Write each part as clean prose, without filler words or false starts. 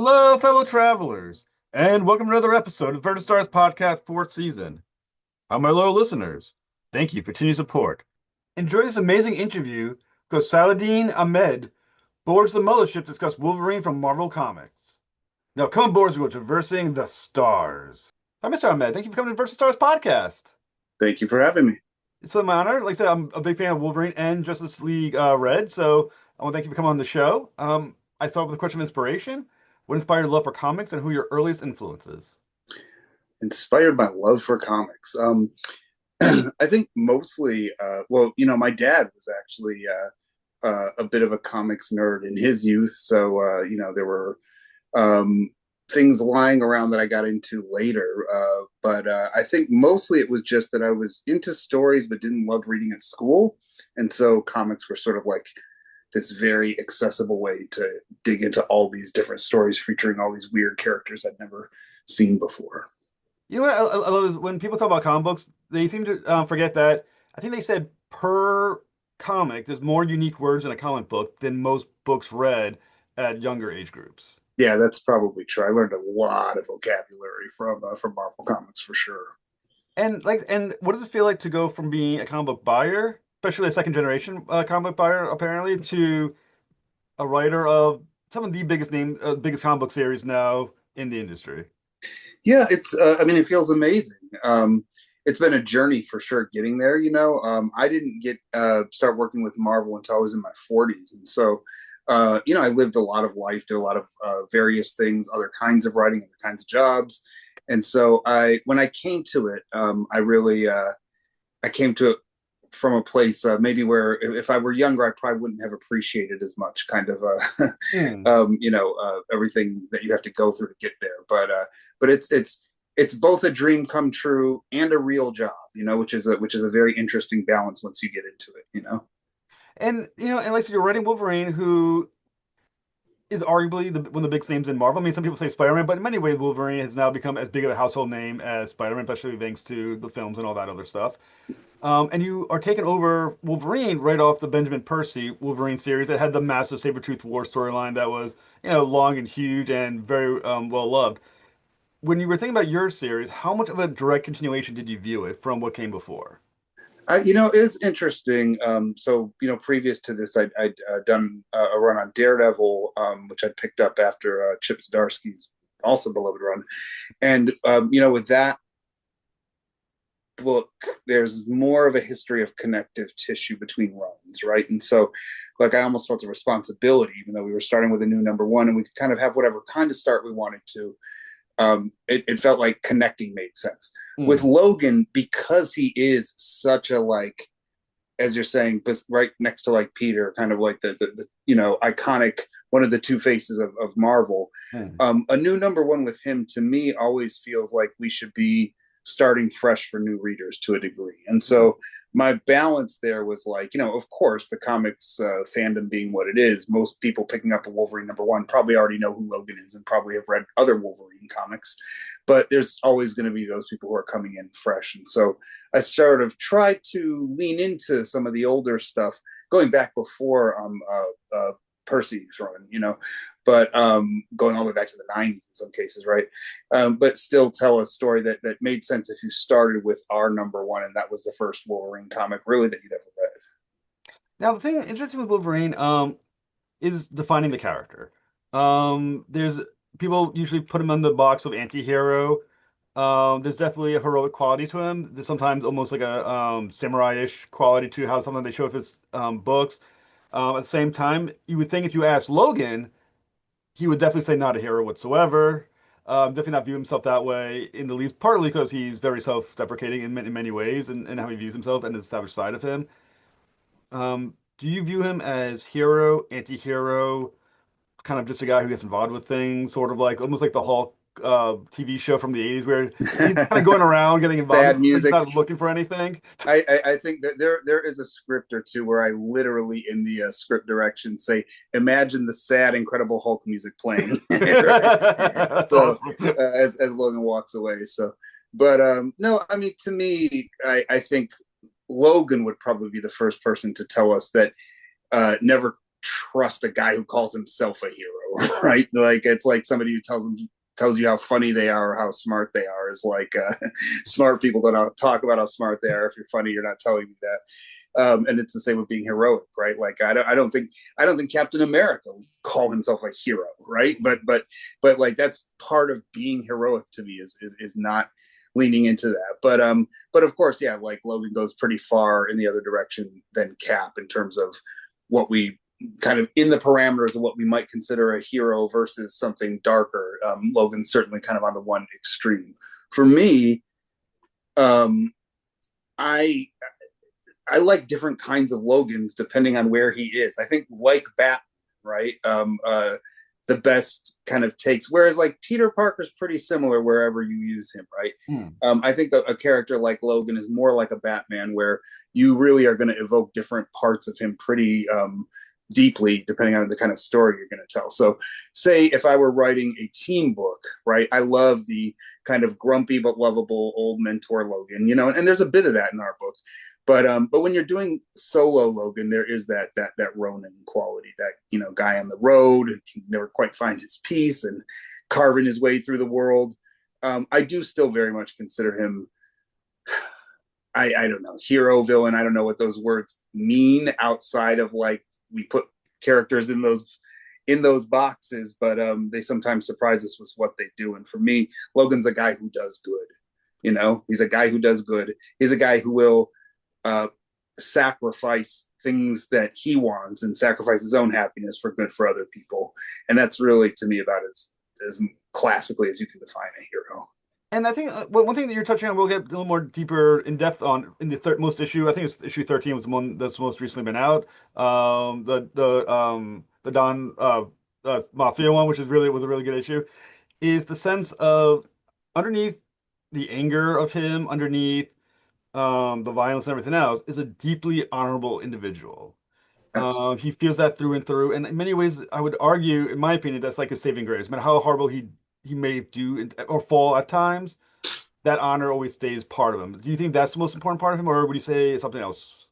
Hello, fellow travelers, and welcome to another episode of Vertical Stars Podcast fourth season. My loyal listeners, thank you for continued support. Enjoy this amazing interview because Saladin Ahmed boards the mothership to discuss Wolverine from Marvel Comics. Now come aboard as we go traversing the stars. Hi, Mr. Ahmed. Thank you for coming to Vertical Stars Podcast. Thank you for having me. It's my honor. Like I said, I'm a big fan of Wolverine and Justice League Red, so I want to thank you for coming on the show. I start with a question of inspiration. What inspired your love for comics and who are your earliest influences? Inspired by love for comics. I think mostly, my dad was actually a bit of a comics nerd in his youth. So, there were things lying around that I got into later. But I think mostly it was just that I was into stories but didn't love reading at school. And so comics were sort of like this very accessible way to dig into all these different stories featuring all these weird characters I'd never seen before. You know what I love is when people talk about comic books, they seem to forget that I think they said per comic, there's more unique words in a comic book than most books read at younger age groups. Yeah, that's probably true. I learned a lot of vocabulary from Marvel Comics for sure. And what does it feel like to go from being a comic book buyer, especially a second generation comic book buyer, apparently, to a writer of some of the biggest comic book series now in the industry? Yeah, it's. I mean, it feels amazing. It's been a journey for sure getting there. I didn't get start working with Marvel until I was in my 40s, and so I lived a lot of life, did a lot of various things, other kinds of writing, other kinds of jobs, and so when I came to it, I came to it from a place maybe where if I were younger, I probably wouldn't have appreciated as much kind of Hmm. everything that you have to go through to get there. But it's both a dream come true and a real job, which is a very interesting balance once you get into it. And like so you're writing Wolverine, who is arguably one of the biggest names in Marvel. I mean, some people say Spider-Man, but in many ways, Wolverine has now become as big of a household name as Spider-Man, especially thanks to the films and all that other stuff. And you are taking over Wolverine right off the Benjamin Percy Wolverine series that had the massive Sabertooth War storyline that was, long and huge and very well loved. When you were thinking about your series, how much of a direct continuation did you view it from what came before? It's interesting. Previous to this, I'd done a run on Daredevil, which I picked up after Chip Zdarsky's also beloved run. And, with that book, there's more of a history of connective tissue between runs, right? And so, like, I almost felt a responsibility, even though we were starting with a new number one and we could kind of have whatever kind of start we wanted to. It felt like connecting made sense with Mm. Logan because he is such a, like, as you're saying, right next to like Peter, kind of like the iconic one of the two faces of Marvel. Mm. A new number one with him to me always feels like we should be starting fresh for new readers to a degree, and Mm. so my balance there was like, of course, the comics fandom being what it is, most people picking up a Wolverine number one probably already know who Logan is and probably have read other Wolverine comics, but there's always going to be those people who are coming in fresh. And so I sort of tried to lean into some of the older stuff going back before Percy's run, but going all the way back to the 90s in some cases, right? But still tell a story that made sense if you started with our number one, and that was the first Wolverine comic really that you'd ever read. Now, the thing interesting with Wolverine, is defining the character. There's people usually put him in the box of anti-hero. There's definitely a heroic quality to him. There's sometimes almost like a samurai-ish quality to how something they show up his books. At the same time, you would think if you asked Logan, he would definitely say not a hero whatsoever. Definitely not view himself that way in the least, partly because he's very self-deprecating in many ways and how he views himself and the established side of him. Do you view him as hero, anti-hero, kind of just a guy who gets involved with things, sort of like almost like the Hulk TV show from the 80s where he's kind of going around getting involved Sad in things, music. not looking for anything? I think that there is a script or two where I literally in the script direction say, imagine the sad Incredible Hulk music playing, right? That's So awesome. as Logan walks away. So, but no, I mean, to me, I think Logan would probably be the first person to tell us that never trust a guy who calls himself a hero, right? Like it's like somebody who tells you how funny they are or how smart they are is like smart people don't talk about how smart they are. If you're funny, you're not telling me that. And it's the same with being heroic, right? Like I don't think Captain America would call himself a hero, right? But like that's part of being heroic to me is not leaning into that. But of course, yeah, like Logan goes pretty far in the other direction than Cap in terms of what we kind of in the parameters of what we might consider a hero versus something darker. Logan's certainly kind of on the one extreme. For me, um, I I like different kinds of Logans depending on where he is. I think like Batman, right? The best kind of takes. Whereas like Peter Parker's pretty similar wherever you use him, right? Hmm. I think a character like Logan is more like a Batman, where you really are going to evoke different parts of him pretty deeply, depending on the kind of story you're going to tell. So, say if I were writing a team book, right? I love the kind of grumpy but lovable old mentor Logan, and there's a bit of that in our book. But when you're doing solo Logan, there is that Ronin quality, that guy on the road who can never quite find his peace and carving his way through the world. I do still very much consider him. I don't know, hero villain. I don't know what those words mean outside of like we put characters in those boxes, but they sometimes surprise us with what they do. And for me, Logan's a guy who does good. He's a guy who does good. He's a guy who will uh, sacrifice things that he wants and sacrifice his own happiness for good for other people. And that's really, to me, about as classically as you can define a hero. And I think one thing that you're touching on, we'll get a little more deeper in depth on in the most issue. I think it's issue 13 was the one that's most recently been out. The Don Mafia one, which was a really good issue, is the sense of underneath the anger of him, underneath the violence and everything else, is a deeply honorable individual. He feels that through and through, and in many ways, I would argue, in my opinion, that's like a saving grace. No matter how horrible he may do or fall at times, that honor always stays part of him. Do you think that's the most important part of him, or would you say something else?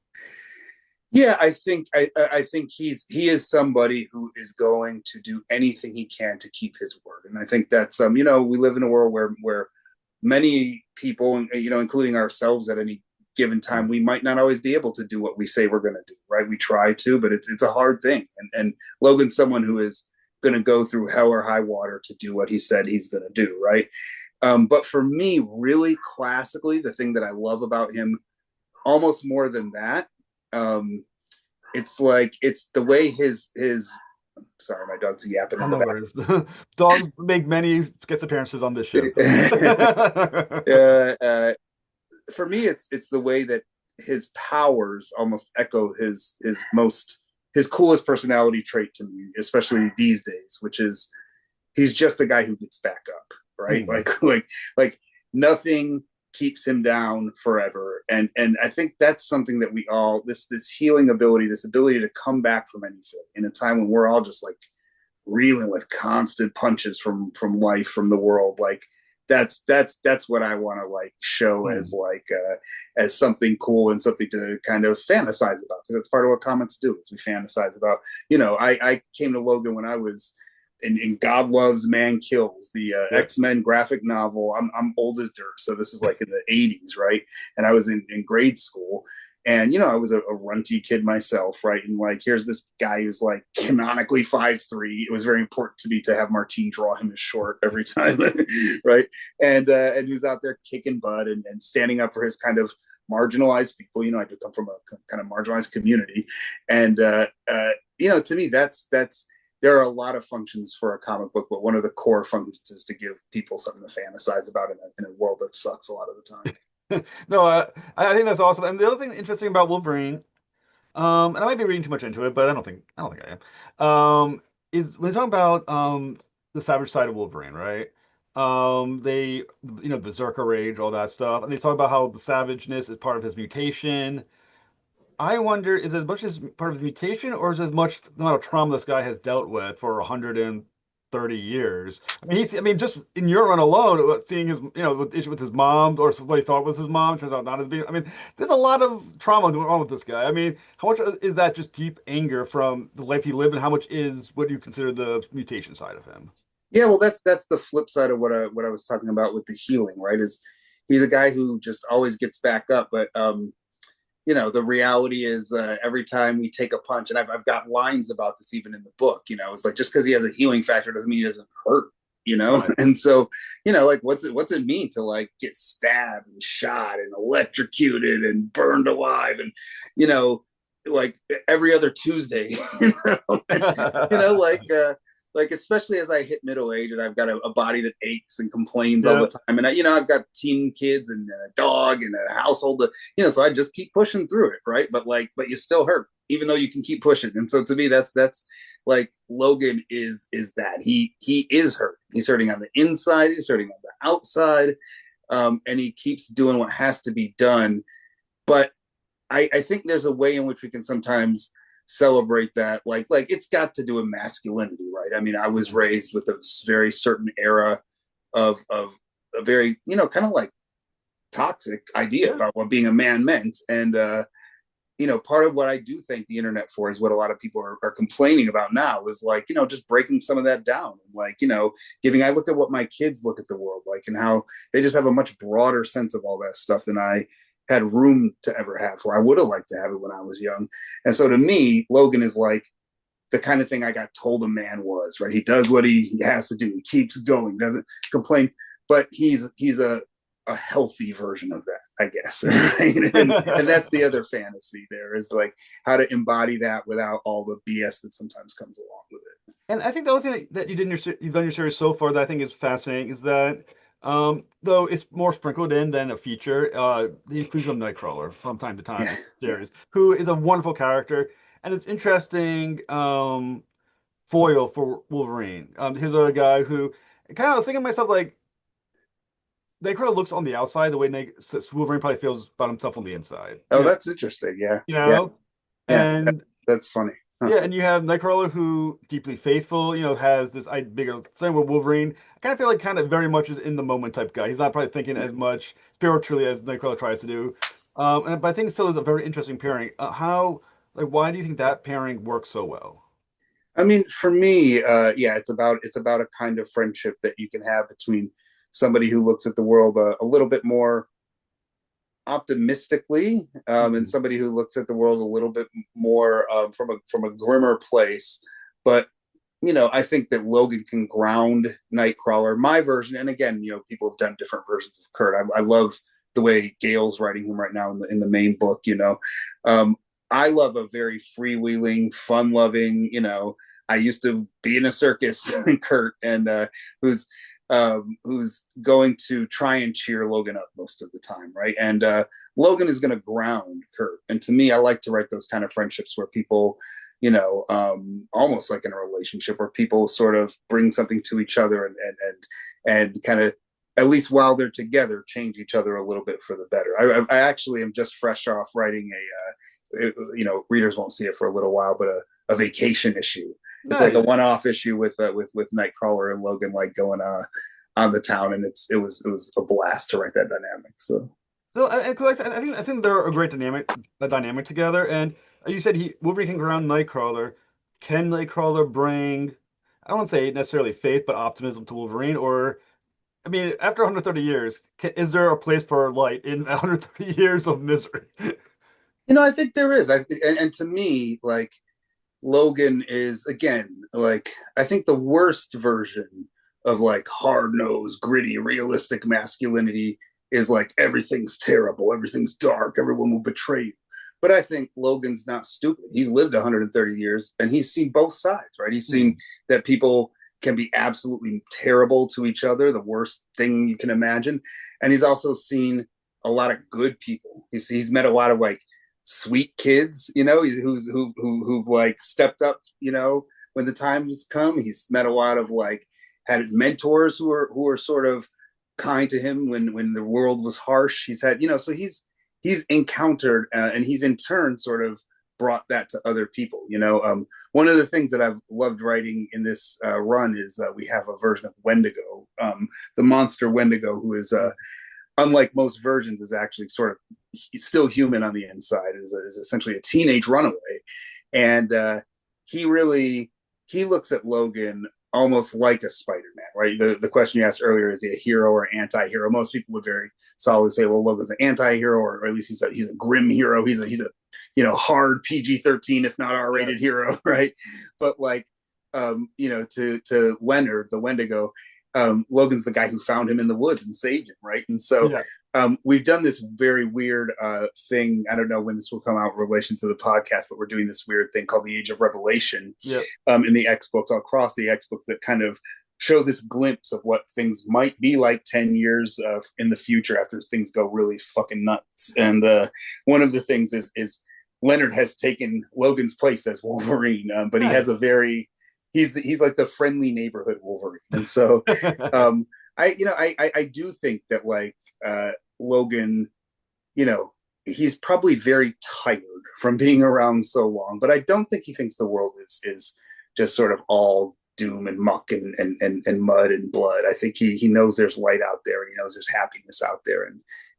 Yeah, I think he is somebody who is going to do anything he can to keep his word, and I think that's we live in a world where many people, including ourselves, at any given time, we might not always be able to do what we say we're going to do. Right? We try to, but it's a hard thing. And Logan's someone who is going to go through hell or high water to do what he said he's going to do. Right? But for me, really classically, the thing that I love about him almost more than that, it's the way his. Sorry, my dog's yapping Oh, in the no back. worries. Dogs make many guest appearances on this show. uh, for me, it's the way that his powers almost echo his coolest personality trait to me, especially these days, which is he's just a guy who gets back up, right? Hmm. Like nothing keeps him down forever. And I think that's something that we all this healing ability, this ability to come back from anything in a time when we're all just like reeling with constant punches from life, from the world. Like that's what I want to like show as Hmm. like as something cool and something to kind of fantasize about, because that's part of what comics do is we fantasize about. I came to Logan when I was in God Loves, Man Kills, the Yep. X-Men graphic novel. I'm old as dirt, so this is like in the '80s, right? And I was in grade school, and I was a runty kid myself, right? And like, here's this guy who's like canonically 5'3". It was very important to me to have Martine draw him as short every time, right? And who's out there kicking butt and standing up for his kind of marginalized people. I do come from a kind of marginalized community, and to me, that's there are a lot of functions for a comic book, but one of the core functions is to give people something to fantasize about in a world that sucks a lot of the time. No, I think that's awesome. And the other thing interesting about Wolverine, and I might be reading too much into it, but I don't think I am. Is when they talk about the savage side of Wolverine, right? They Berserker rage, all that stuff, and they talk about how the savageness is part of his mutation. I wonder, is it as much as part of his mutation, or is it as much the amount of trauma this guy has dealt with for 100 and 130 years. I mean, I mean, just in your run alone, seeing his, with issue with his mom or what he thought was his mom turns out not as being. I mean, there's a lot of trauma going on with this guy. I mean, how much is that just deep anger from the life he lived, and how much is what do you consider the mutation side of him? Yeah, well, that's the flip side of what I was talking about with the healing, right? Is he's a guy who just always gets back up, but the reality is every time we take a punch, and I've got lines about this even in the book. It's like just because he has a healing factor doesn't mean he doesn't hurt. Right. And so like what's it mean to like get stabbed and shot and electrocuted and burned alive and you know like every other Tuesday, like especially as I hit middle age and I've got a body that aches and complains all Yeah. the time, and I've got teen kids and a dog and a household that, so I just keep pushing through it, right? But you still hurt, even though you can keep pushing. And so to me, that's like Logan is that he is hurt. He's hurting on the inside, he's hurting on the outside, and he keeps doing what has to be done. But I think there's a way in which we can sometimes celebrate that. Like it's got to do with masculinity, right? I mean, I was raised with a very certain era of a very, kind of like toxic idea Yeah. about what being a man meant. And part of what I do thank the internet for is what a lot of people are complaining about now is like, just breaking some of that down. And like, I look at what my kids look at the world like and how they just have a much broader sense of all that stuff than I had room to ever have, or I would have liked to have it when I was young. And so to me, Logan is like the kind of thing I got told a man was, right? He does what he has to do. He keeps going. He doesn't complain, but he's a healthy version of that, I guess. Right? And that's the other fantasy there is like how to embody that without all the BS that sometimes comes along with it. And I think the other thing that you did in you've done your series so far that I think is fascinating is that though it's more sprinkled in than a feature, the inclusion of Nightcrawler from time to time Yeah. in the Yeah. series, who is a wonderful character, and it's interesting foil for Wolverine. Here's a guy who kind of thinking to myself like Nightcrawler looks on the outside the way Wolverine probably feels about himself on the inside. Oh, that's interesting. Yeah. You Yeah. know, Yeah. and That's funny. Huh. yeah, and you have Nightcrawler who deeply faithful, has this bigger thing with Wolverine. I kind of feel like kind of very much is in the moment type guy. He's not probably thinking Yeah. as much spiritually as Nightcrawler tries to do. But I think still is a very interesting pairing. Why do you think that pairing works so well? I mean, for me, yeah, it's about a kind of friendship that you can have between somebody who looks at the world a little bit more optimistically, and Mhm. somebody who looks at the world a little bit more from a grimmer place. But I think that Logan can ground Nightcrawler. My version, and again, people have done different versions of Kurt. I love the way Gail's writing him right now in the main book. Um, I love a very freewheeling, fun-loving. I used to be in a circus, Kurt, and who's going to try and cheer Logan up most of the time, right? And Logan is going to ground Kurt. And to me, I like to write those kind of friendships where people, almost like in a relationship, where people sort of bring something to each other and kind of, at least while they're together, change each other a little bit for the better. I actually am just fresh off writing readers won't see it for a little while, but a vacation issue. It's like a Nice. one-off issue with Nightcrawler and Logan like going on the town, and it was a blast to write that dynamic. So So, cause I think they're a great dynamic together. And you said Wolverine can ground Nightcrawler. Can Nightcrawler bring, I don't want to say necessarily faith, but optimism to Wolverine? Or, I mean, after 130 years, is there a place for light in 130 years of misery? I think there is. And to me, like Logan is again like I think the worst version of like hard nosed, gritty, realistic masculinity is like everything's terrible, everything's dark, everyone will betray you. But I think Logan's not stupid. He's lived 130 years and he's seen both sides, right? He's Hmm. seen that people can be absolutely terrible to each other, the worst thing you can imagine. And he's also seen a lot of good people. He's met a lot of like sweet kids, who've like stepped up, when the time has come. He's met a lot of like had mentors who are sort of kind to him when the world was harsh. He's had, so he's encountered and he's in turn sort of brought that to other people. One of the things that I've loved writing in this run is we have a version of Wendigo, the monster Wendigo, who is unlike most versions, is actually sort of still human on the inside. Is essentially a teenage runaway, and he looks at Logan almost like a Spider-Man, right? The question you asked earlier, is he a hero or anti-hero? Most people would very solidly say, well, Logan's an anti-hero, or at least he's a grim hero. He's a hard PG-13, if not R-rated hero, right? But like, to Leonard, the Wendigo, Logan's the guy who found him in the woods and saved him, right? And so we've done this very weird thing. I don't know when this will come out in relation to the podcast, but we're doing this weird thing called the Age of Revelation in the X books, across the X books, that kind of show this glimpse of what things might be like 10 years in the future after things go really fucking nuts. And one of the things is Leonard has taken Logan's place as Wolverine, but he has a very he's like the friendly neighborhood Wolverine. And so I do think that like Logan, he's probably very tired from being around so long, but I don't think he thinks the world is just sort of all doom and muck and mud and blood. I think he knows there's light out there, and he knows there's happiness out there,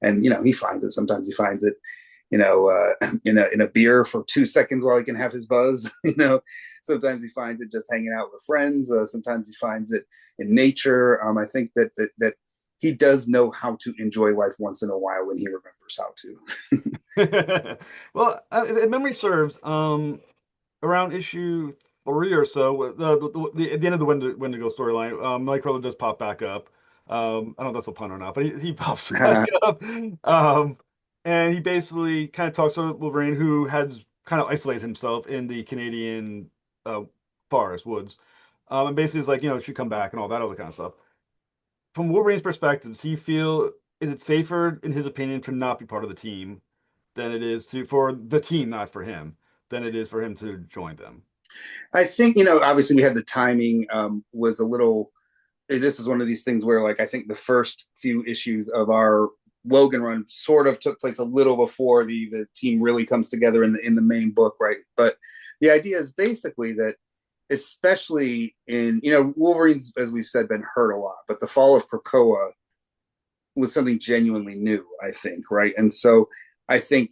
and he finds it. Sometimes he finds it in a beer for 2 seconds while he can have his buzz. Sometimes he finds it just hanging out with friends. Sometimes he finds it in nature. I think that he does know how to enjoy life once in a while when he remembers how to. Well, if memory serves, around issue 3 or so, at the end of the Wendigo storyline, Nightcrawler does pop back up. I don't know if that's a pun or not, but he pops back up. And he basically kind of talks to Wolverine, who has kind of isolated himself in the Canadian forest woods, and basically is like, should come back and all that other kind of stuff. From Wolverine's perspective, does he feel, is it safer, in his opinion, to not be part of the team than it is for the team, not for him, than it is for him to join them? I think, obviously we had the timing was a little. This is one of these things where, like, I think the first few issues of our Logan run sort of took place a little before the team really comes together in the main book, right? But the idea is basically that, especially in Wolverine's, as we've said, been hurt a lot, but the fall of Krakoa was something genuinely new, I think, right? And so I think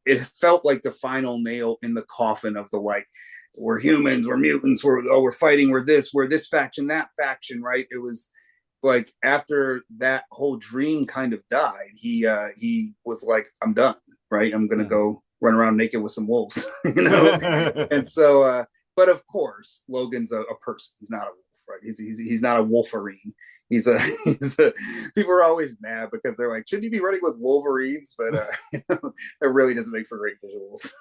it felt like the final nail in the coffin of the, like, we're humans, we're mutants, we're fighting, we're this faction, that faction, right? It was like, after that whole dream kind of died, he was like, I'm done, right? I'm gonna go run around naked with some wolves, And so, but of course, Logan's a person. He's not a wolf, right? He's not a Wolverine. He's a people are always mad because they're like, shouldn't you be running with Wolverines? But it really doesn't make for great visuals.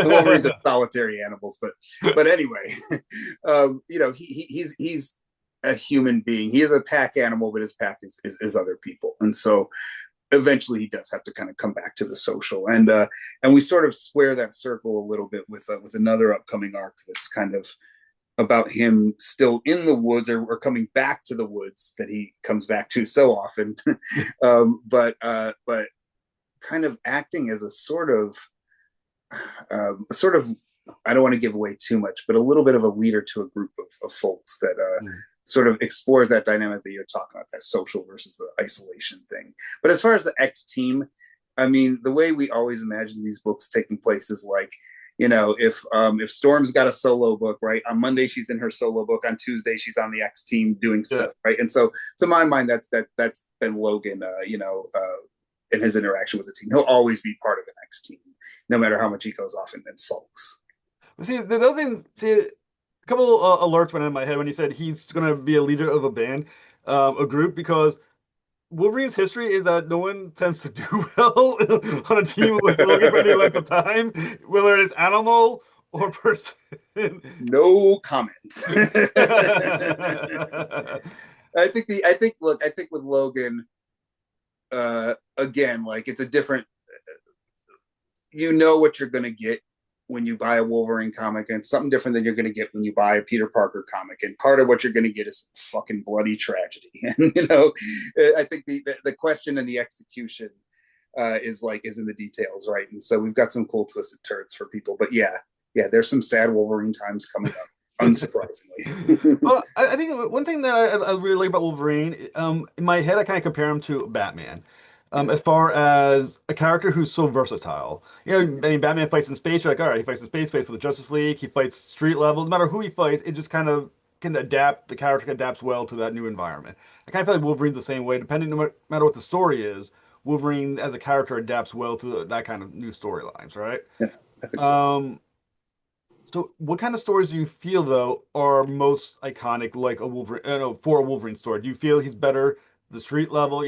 Wolverines are solitary animals, but anyway, he's a human being. He is a pack animal, but his pack is other people, and so eventually he does have to kind of come back to the social, and we sort of square that circle a little bit with another upcoming arc that's kind of about him still in the woods, or coming back to the woods that he comes back to so often, but kind of acting as a sort of I don't want to give away too much, but a little bit of a leader to a group of folks that sort of explores that dynamic that you're talking about, that social versus the isolation thing. But as far as the X team, I mean, the way we always imagine these books taking place is like, if Storm's got a solo book, right, on Monday she's in her solo book, on Tuesday she's on the X team doing stuff, right? And so, to my mind, that's been Logan, in his interaction with the team. He'll always be part of the X team, no matter how much he goes off and then sulks. See, the other thing, a couple alerts went in my head when he said he's going to be a leader of a band, a group, because Wolverine's history is that no one tends to do well on a team with Logan for any length of time, whether it is animal or person. No comment. I think with Logan, again, like, it's a different. You know what you're going to get when you buy a Wolverine comic, and it's something different than you're going to get when you buy a Peter Parker comic. And part of what you're going to get is fucking bloody tragedy. And I think the question and the execution is in the details, right? And so we've got some cool twisted turns for people. But yeah, there's some sad Wolverine times coming up, unsurprisingly. Well, I think one thing that I really like about Wolverine, in my head, I kind of compare him to Batman, Yeah, as far as a character who's so versatile. You know, I mean, Batman fights in space. You're like, all right, he fights in space, fights for the Justice League, he fights street level. No matter who he fights, it just kind of can adapt. The character adapts well to that new environment. I kind of feel like Wolverine's the same way. Depending, no matter what the story is, Wolverine as a character adapts well to that kind of new storylines, right? yeah, I think so. Um, so, what kind of stories do you feel though are most iconic, like a Wolverine, no, for a Wolverine story? Do you feel he's better the street level,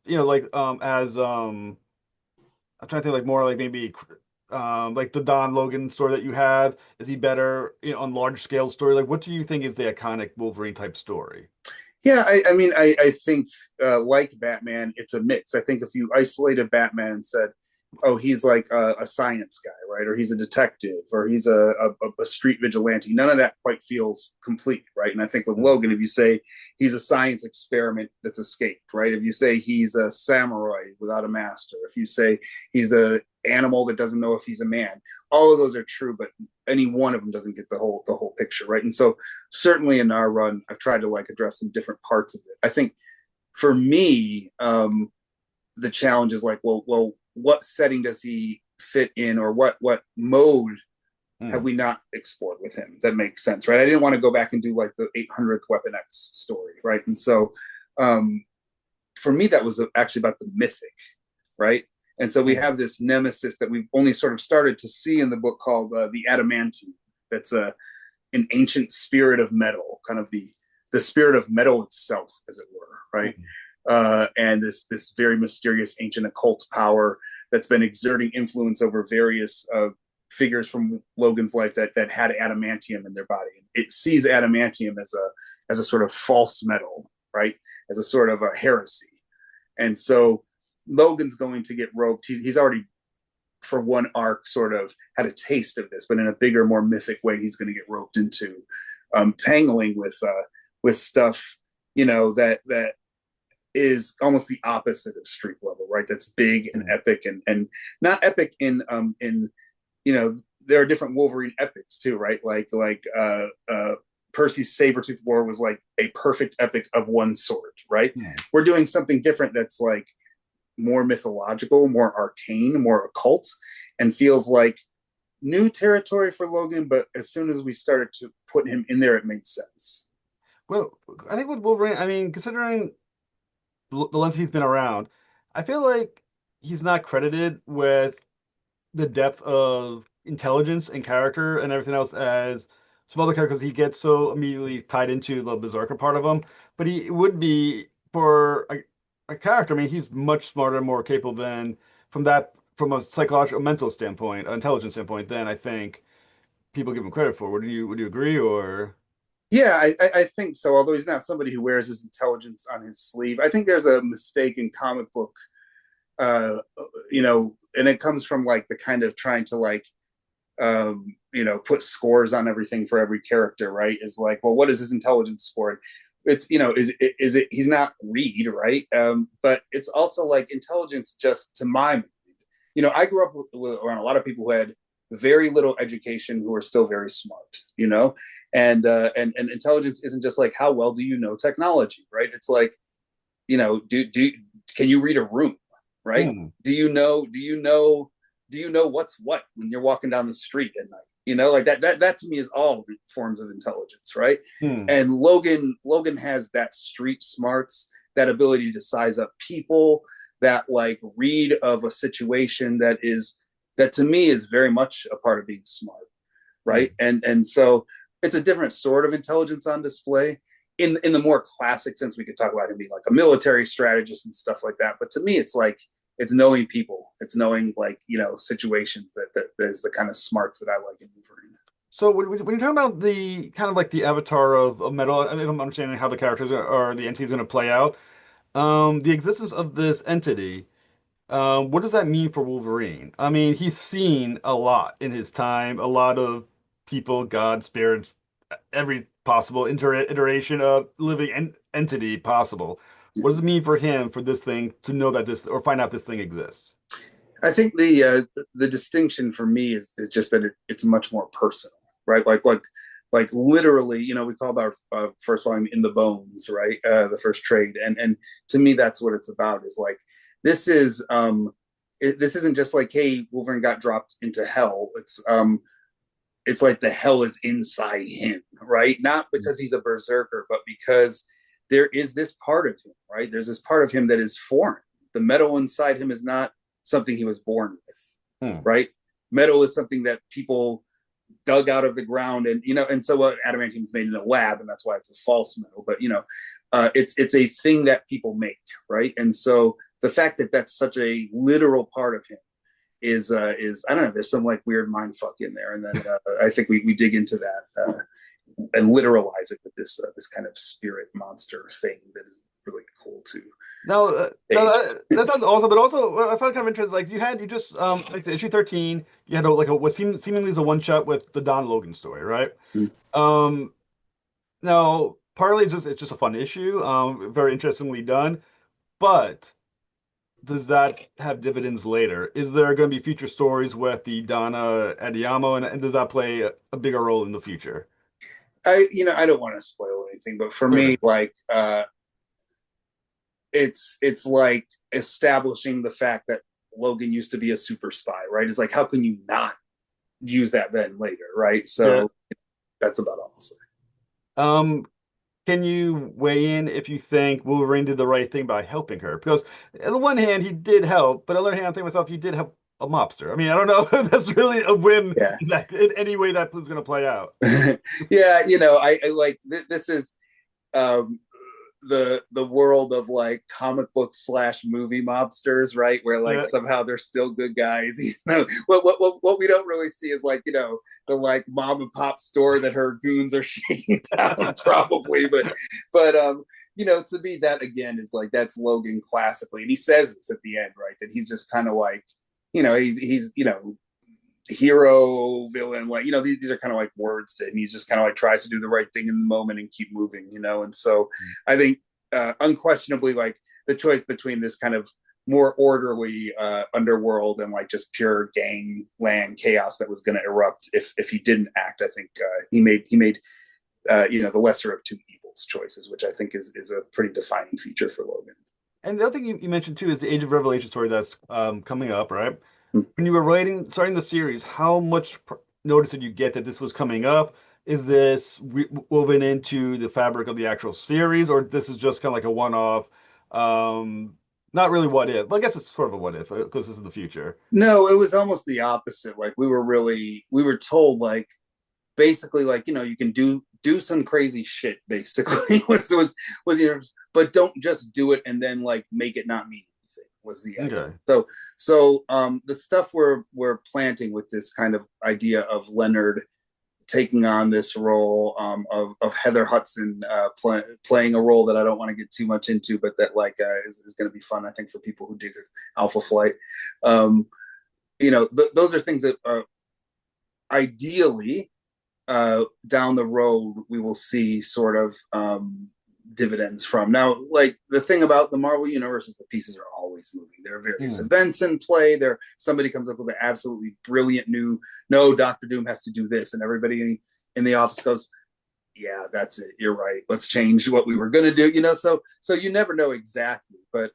like as I'm trying to think like more like maybe like the Don Logan story that you had. Is he better, on large scale story? Like, what do you think is the iconic Wolverine type story? Yeah, I mean, I think like Batman, it's a mix. I think if you isolated Batman and said, "Oh, he's like a science guy, right?" Or he's a detective, or he's a street vigilante, none of that quite feels complete, right? And I think with Logan, if you say he's a science experiment that's escaped, right? If you say he's a samurai without a master, if you say he's a animal that doesn't know if he's a man, all of those are true, but any one of them doesn't get the whole picture, right? And so certainly in our run, I've tried to like address some different parts of it. I think for me, the challenge is like, well, what setting does he fit in, or what mode have Hmm. we not explored with him that makes sense, right? I didn't want to go back and do like the 800th Weapon X story, right? And so um, for me, that was actually about the mythic, right? And so we Hmm. have this nemesis that we've only sort of started to see in the book called the Adamantium. That's an ancient spirit of metal, kind of the spirit of metal itself, as it were, right? Hmm. And this very mysterious ancient occult power that's been exerting influence over various figures from Logan's life that had adamantium in their body. It sees adamantium as a sort of false metal, right? As a sort of a heresy. And so Logan's going to get roped. He's already for one arc sort of had a taste of this, but in a bigger, more mythic way, he's going to get roped into tangling with stuff, that is almost the opposite of street level, right? That's big and Hmm. epic, and not epic in there are different Wolverine epics too, right? Like Percy's Sabertooth War was like a perfect epic of one sort, right? Hmm. We're doing something different that's like more mythological, more arcane, more occult, and feels like new territory for Logan. But as soon as we started to put him in there, it made sense. Well, I think with Wolverine, I mean, considering the length he's been around, I feel like he's not credited with the depth of intelligence and character and everything else as some other characters. He gets so immediately tied into the berserker part of him, but he would be for a character. I mean, he's much smarter and more capable than from a psychological, mental standpoint, intelligence standpoint, than I think people give him credit for. Would you agree or? Yeah, I think so. Although he's not somebody who wears his intelligence on his sleeve, I think there's a mistake in comic book, and it comes from like the kind of trying to like put scores on everything for every character, right? Is like, well, what is his intelligence score? It's is it he's not Reed, right? But it's also like intelligence, just to my mind. I grew up around a lot of people who had very little education who are still very smart, and intelligence isn't just like how well do you know technology, right? It's like, do can you read a room, right? Hmm. Do you know what's what when you're walking down the street at night? Like that to me is all forms of intelligence, right? Hmm. And Logan has that street smarts, that ability to size up people, that like read of a situation that to me is very much a part of being smart, right? Hmm. And so it's a different sort of intelligence on display. In the more classic sense, we could talk about him being like a military strategist and stuff like that. But to me, it's like it's knowing people, it's knowing like situations that is the kind of smarts that I like in Wolverine. So when you're talking about the kind of like the avatar of metal, I mean, if I'm understanding how the characters or the entity is going to play out, the existence of this entity, what does that mean for Wolverine? I mean, he's seen a lot in his time, a lot of people, God, spirits, every possible iteration of living entity possible. What does it mean for him for this thing to know that this or find out this thing exists? I think the distinction for me is just that it's much more personal, right? Like literally, we called our first volume "In the Bones," right? The first trade, and to me, that's what it's about. Is like this is this isn't just like, hey, Wolverine got dropped into hell. It's like the hell is inside him, right? Not because he's a berserker, but because there is this part of him, right? There's this part of him that is foreign. The metal inside him is not something he was born with, Hmm. right? Metal is something that people dug out of the ground, and and so adamantium is made in a lab, and that's why it's a false metal. But it's a thing that people make, right? And so the fact that that's such a literal part of him is I don't know. There's some like weird mind fuck in there, and then I think we dig into that and literalize it with this kind of spirit monster thing that is really cool to No, stage. that sounds awesome, but also what I found kind of interesting. Like you just like I said, issue 13, you had like a what seemingly is a one shot with the Don Logan story, right? Um, Now partly it's just a fun issue, very interestingly done, but does that have dividends later? Is there going to be future stories with the Donna Adiyamo, and does that play a bigger role in the future? I don't want to spoil anything, but for me, Okay. like it's like establishing the fact that Logan used to be a super spy, right? It's like how can you not use that then later, right? Yeah. So that's about all I'll say. Um, can you weigh in if you think Wolverine did the right thing by helping her? Because on the one hand, he did help, but on the other hand, I'm thinking to myself, you did help a mobster. I mean, I don't know if that's really a win Yeah. in any way that was going to play out. Yeah, I like this is um the world of like comic book slash movie mobsters, right? Where like Yeah. somehow they're still good guys. What we don't really see is like the like mom and pop store that her goons are shaking down probably, but to me that again is like that's Logan classically, and he says this at the end, right? That he's just kind of like he's hero villain, like these are kind of like words to him. He's just kind of like tries to do the right thing in the moment and keep moving, and so I think unquestionably like the choice between this kind of more orderly underworld and like just pure gangland chaos that was going to erupt if he didn't act. I think he made the lesser of two evils choices, which I think is a pretty defining feature for Logan. And the other thing you mentioned too is the Age of Revelation story that's coming up, right? Hmm. When you were starting the series, how much notice did you get that this was coming up? Is this woven into the fabric of the actual series, or this is just kind of like a one-off? Um, Not really what if. Well, I guess it's sort of a what if because this is the future. No, it was almost the opposite. Like we were told like basically like you can do some crazy shit basically but don't just do it and then like make it not mean anything was the idea. Okay. So the stuff we're planting with this kind of idea of Leonard taking on this role of Heather Hudson playing a role that I don't want to get too much into, but that like is going to be fun, I think, for people who dig Alpha Flight. Um, those are things that ideally down the road we will see sort of dividends from. Now, like the thing about the Marvel universe is the pieces are always moving. There are various Hmm. events in play. Somebody comes up with an absolutely brilliant new, no, Doctor Doom has to do this, and everybody in the office goes, yeah, that's it. You're right. Let's change what we were gonna do. So you never know exactly, but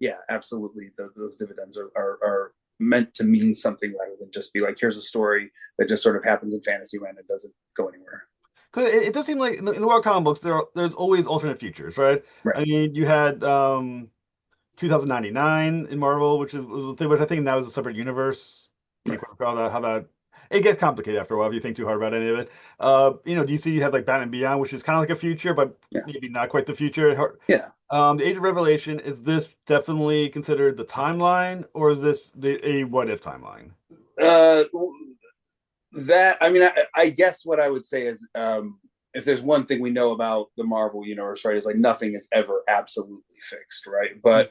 yeah, absolutely. Those dividends are meant to mean something rather than just be like, here's a story that just sort of happens in Fantasyland and doesn't go anywhere. Because it does seem like in the world comic books there's always alternate futures, right? Right. I mean, you had 2099 in Marvel, was a thing, which I think now is a separate universe. Can't Right. quite recall that how that it gets complicated after a while if you think too hard about any of it. DC you have like Batman Beyond, which is kind of like a future, but Yeah. maybe not quite the future. Yeah. The Age of Revelation, is this definitely considered the timeline, or is this a what if timeline? Uh, that I mean, I guess what I would say is, if there's one thing we know about the Marvel universe, right, is like nothing is ever absolutely fixed, right? But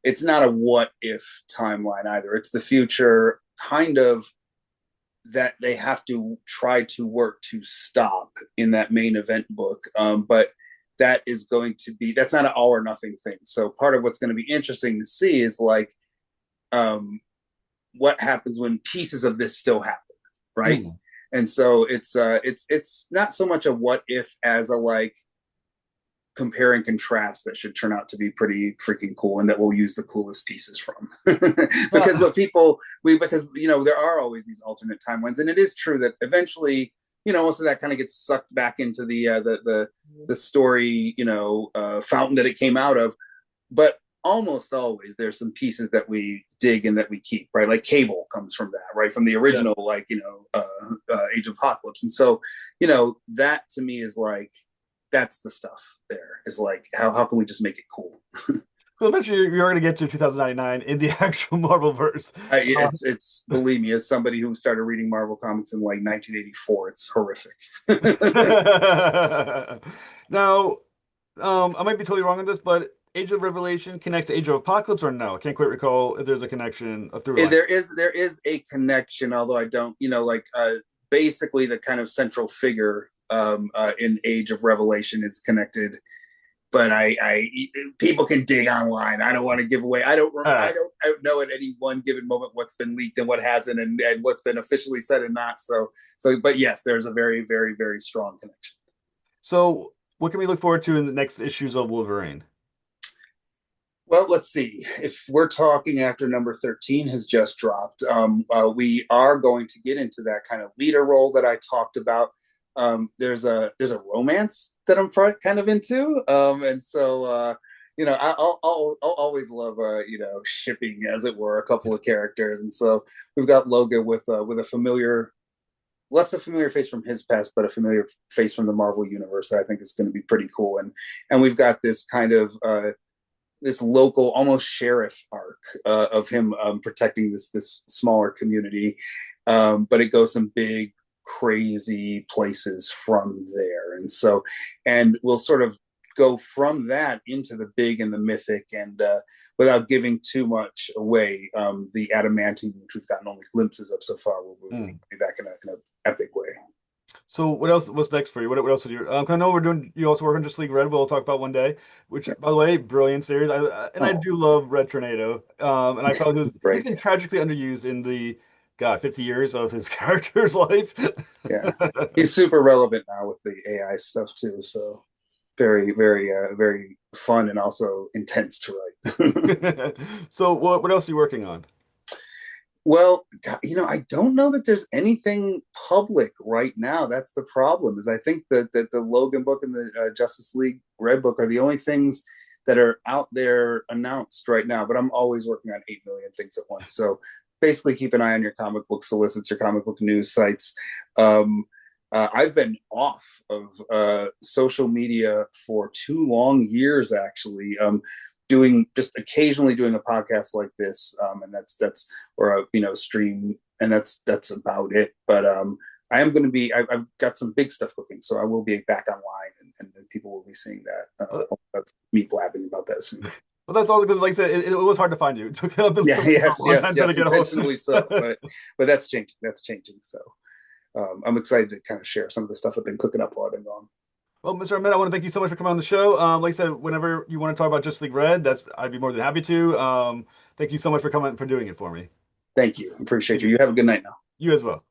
it's not a what if timeline either. It's the future, kind of that they have to try to work to stop in that main event book. But that is going to be, that's not an all or nothing thing. So part of what's going to be interesting to see is like um what happens when pieces of this still happen, right? Hmm. And so it's not so much a what if as a like compare and contrast that should turn out to be pretty freaking cool, and that we'll use the coolest pieces from. Because Well, what people we because there are always these alternate timelines, and it is true that eventually most of that kind of gets sucked back into the story fountain that it came out of. But almost always there's some pieces that we dig and that we keep, right? Like Cable comes from that, right? From the yeah. original, like Age of Apocalypse. And so that to me is like, that's the stuff there, is like how can we just make it cool. So eventually you're going to get to 2099 in the actual Marvel verse. It's believe me, as somebody who started reading Marvel comics in like 1984, it's horrific. Now, I might be totally wrong on this, but Age of Revelation connects to Age of Apocalypse or no? I can't quite recall if there's a connection, a through line. There is a connection, although I don't, like basically the kind of central figure in Age of Revelation is connected, but I people can dig online. I don't want to give away. All right. I don't know at any one given moment what's been leaked and what hasn't, and what's been officially said and not. But yes, there's a very very very strong connection. So what can we look forward to in the next issues of Wolverine? Well, let's see. If we're talking after number 13 has just dropped, we are going to get into that kind of leader role that I talked about. There's a romance that I'm kind of into, and so I'll always love shipping, as it were, a couple of characters, and so we've got Logan with a familiar, less a familiar face from his past, but a familiar face from the Marvel universe that I think is going to be pretty cool, and we've got this kind of this local almost sheriff arc of him protecting this smaller community, but it goes some big crazy places from there, and we'll sort of go from that into the big and the mythic, and without giving too much away, the adamantium, which we've gotten only glimpses of so far, will Mm. be back in an epic way. So what else? What's next for you? What else are you? I know we're doing. You also work on Just League Red. We'll talk about one day. Which, Yeah. by the way, brilliant series. I Oh, do love Red Tornado. And I felt he's great. been tragically underused in the 50 years of his character's life. Yeah, he's super relevant now with the AI stuff too. So very, very, very fun and also intense to write. So what else are you working on? Well, God, I don't know that there's anything public right now. That's the problem. Is I think that the Logan book and the Justice League Red book are the only things that are out there announced right now. But I'm always working on 8 million things at once. So basically, keep an eye on your comic book solicits, your comic book news sites. Um, I've been off of social media for 2 long years, actually. Doing just occasionally doing a podcast like this, and that's or a stream, and that's about it. But I am going to be. I've got some big stuff cooking, so I will be back online, and people will be seeing that. Uh, Me blabbing about that soon. Well, that's all because, like I said, it was hard to find you. It took a Yeah, yes, long yes, time to yes, get a hold. intentionally so, but that's changing. That's changing. So I'm excited to kind of share some of the stuff I've been cooking up while I've been gone. Well, Mr. Ahmed, I want to thank you so much for coming on the show. Like I said, whenever you want to talk about Just League Red, I'd be more than happy to. Thank you so much for coming for doing it for me. Thank you. Appreciate you. You have a good night now. You as well.